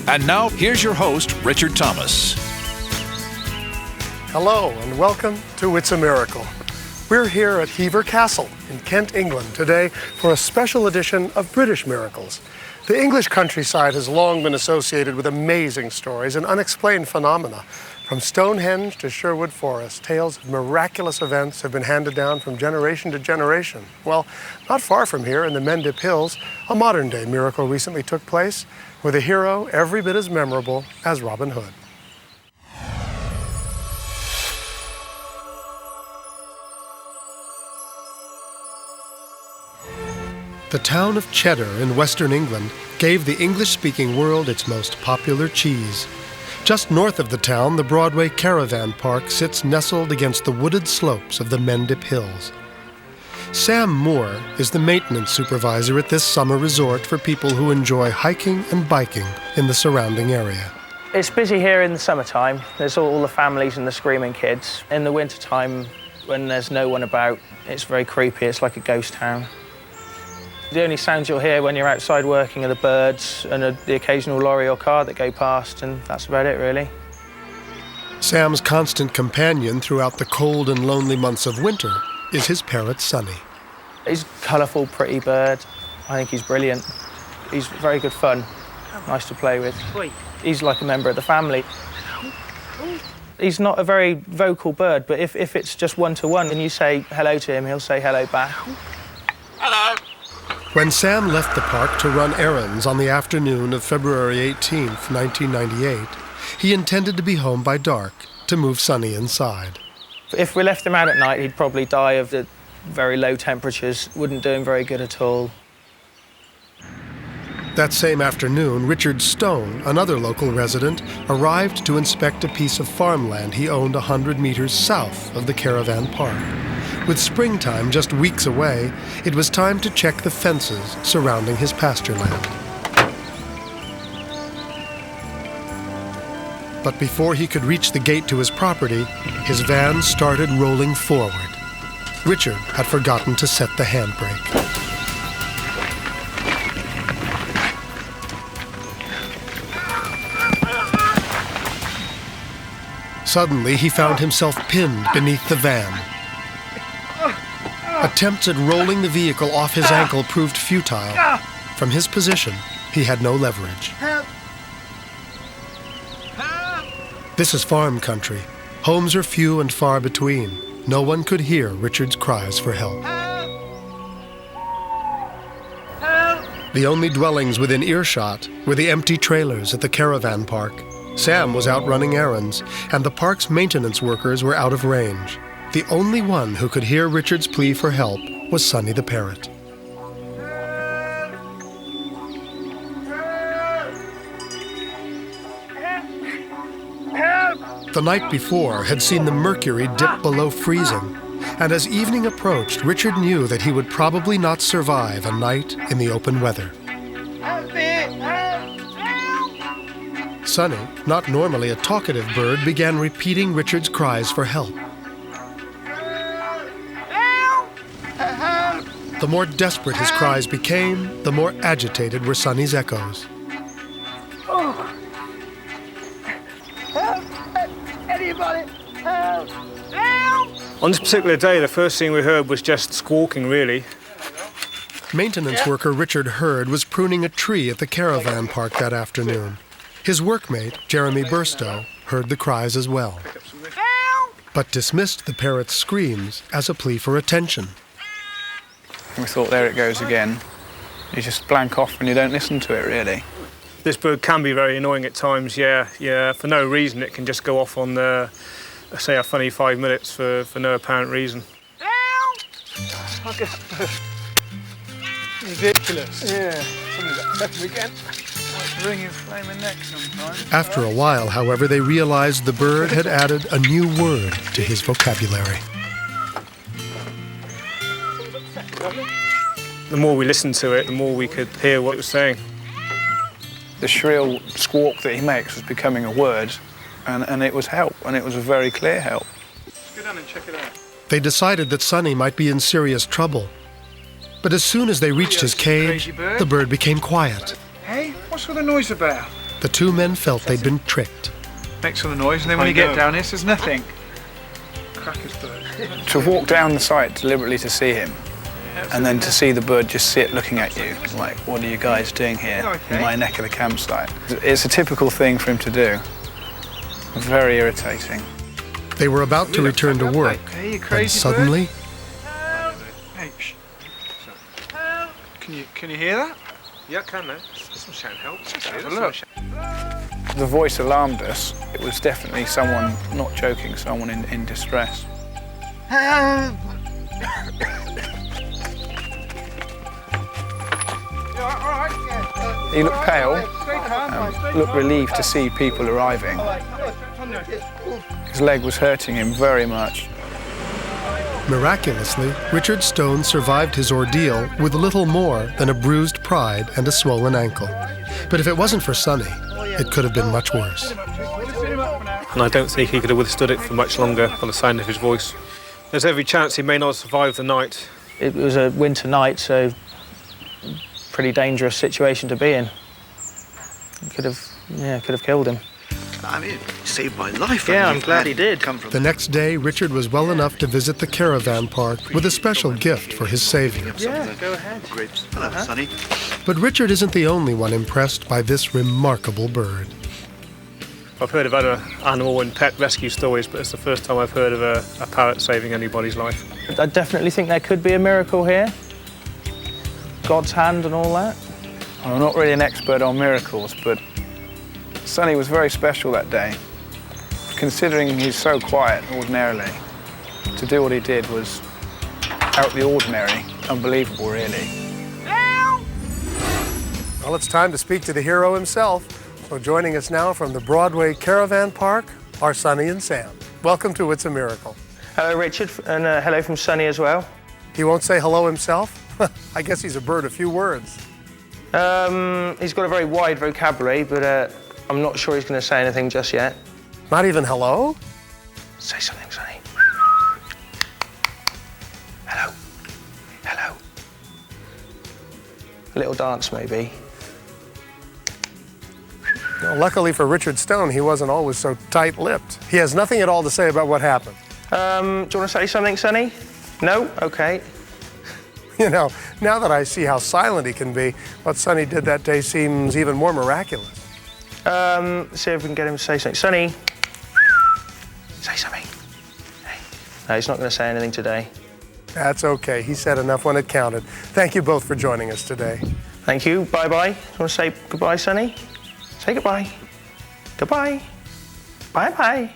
And now, here's your host, Richard Thomas. Hello, and welcome to It's a Miracle. We're here at Hever Castle in Kent, England today for a special edition of British Miracles. The English countryside has long been associated with amazing stories and unexplained phenomena. From Stonehenge to Sherwood Forest, tales of miraculous events have been handed down from generation to generation. Well, not far from here in the Mendip Hills, a modern-day miracle recently took place with a hero every bit as memorable as Robin Hood. The town of Cheddar in western England gave the English-speaking world its most popular cheese. Just north of the town, the Broadway Caravan Park sits nestled against the wooded slopes of the Mendip Hills. Sam Moore is the maintenance supervisor at this summer resort for people who enjoy hiking and biking in the surrounding area. It's busy here in the summertime. There's all the families and the screaming kids. In the wintertime, when there's no one about, it's very creepy. It's like a ghost town. The only sounds you'll hear when you're outside working are the birds and the occasional lorry or car that go past, and that's about it, really. Sam's constant companion throughout the cold and lonely months of winter is his parrot, Sonny. He's a colourful, pretty bird. I think he's brilliant. He's very good fun, nice to play with. He's like a member of the family. He's not a very vocal bird, but if it's just one-to-one and you say hello to him, he'll say hello back. Hello. When Sam left the park to run errands on the afternoon of February 18th, 1998, he intended to be home by dark to move Sonny inside. If we left him out at night, he'd probably die of the very low temperatures. Wouldn't do him very good at all. That same afternoon, Richard Stone, another local resident, arrived to inspect a piece of farmland he owned 100 meters south of the caravan park. With springtime just weeks away, it was time to check the fences surrounding his pasture land. But before he could reach the gate to his property, his van started rolling forward. Richard had forgotten to set the handbrake. Suddenly, he found himself pinned beneath the van. Attempts at rolling the vehicle off his ankle proved futile. From his position, he had no leverage. This is farm country. Homes are few and far between. No one could hear Richard's cries for help. The only dwellings within earshot were the empty trailers at the caravan park. Sam was out running errands, and the park's maintenance workers were out of range. The only one who could hear Richard's plea for help was Sonny the parrot. The night before had seen the mercury dip below freezing, and as evening approached, Richard knew that he would probably not survive a night in the open weather. Sonny, not normally a talkative bird, began repeating Richard's cries for help. The more desperate his cries became, the more agitated were Sonny's echoes. Anybody, help! Help! On this particular day, the first thing we heard was just squawking, really. Maintenance worker Richard Hurd was pruning a tree at the caravan park that afternoon. His workmate, Jeremy Burstow, heard the cries as well, but dismissed the parrot's screams as a plea for attention. We thought, there it goes again. You just blank off and you don't listen to it, really. This bird can be very annoying at times, yeah. For no reason, it can just go off on, say, a funny 5 minutes for no apparent reason. Ridiculous. Yeah. Something's upset him again. Wring his flaming neck sometimes. After a while, however, they realized the bird had added a new word to his vocabulary. The more we listened to it, the more we could hear what it was saying. The shrill squawk that he makes was becoming a word, and it was help, and it was a very clear help. Let's go down and check it out. They decided that Sonny might be in serious trouble. But as soon as they reached his cage, the bird became quiet. Hey, what's all the noise about? the two men felt they'd been tricked. Makes all the noise, and then when you get down here, there's nothing. Cracker's bird. To walk down the site deliberately to see him, and then to see the bird just sit looking at you, like, what are you guys doing here in my neck of the campsite? It's a typical thing for him to do. Very irritating. They were about to return to work, when suddenly... Hey, shh. Can you hear that? Yeah, can now. Some sound helps. Look. The voice alarmed us. It was definitely someone, not joking, someone in distress. He looked pale, looked relieved to see people arriving. His leg was hurting him very much. Miraculously, Richard Stone survived his ordeal with little more than a bruised pride and a swollen ankle. But if it wasn't for Sonny, it could have been much worse. And I don't think he could have withstood it for much longer by the sound of his voice. There's every chance he may not survive the night. It was a winter night, so pretty dangerous situation to be in. It could have killed him. I mean, he saved my life. Yeah, I'm glad he did. The next day, Richard was well enough to visit the caravan park with a special gift for his savior. Yeah, go ahead. Grapes. Hello, Sonny. But Richard isn't the only one impressed by this remarkable bird. I've heard of other animal and pet rescue stories, but it's the first time I've heard of a parrot saving anybody's life. I definitely think there could be a miracle here. God's hand and all that. I'm not really an expert on miracles, but Sonny was very special that day. Considering he's so quiet ordinarily, to do what he did was out of the ordinary, unbelievable really. Well, it's time to speak to the hero himself. So joining us now from the Broadway Caravan Park are Sonny and Sam. Welcome to It's a Miracle. Hello, Richard, and hello from Sonny as well. He won't say hello himself? I guess he's a bird of few words. He's got a very wide vocabulary, but I'm not sure he's going to say anything just yet. Not even hello? Say something, Sonny. Hello. Hello. A little dance, maybe. Well, luckily for Richard Stone, he wasn't always so tight-lipped. He has nothing at all to say about what happened. Do you want to say something, Sonny? No? Okay. You know, now that I see how silent he can be, what Sonny did that day seems even more miraculous. See if we can get him to say something. Sonny, say something. Hey. No, he's not going to say anything today. That's okay. He said enough when it counted. Thank you both for joining us today. Thank you. Bye-bye. Do you want to say goodbye, Sonny? Say goodbye. Goodbye. Bye-bye.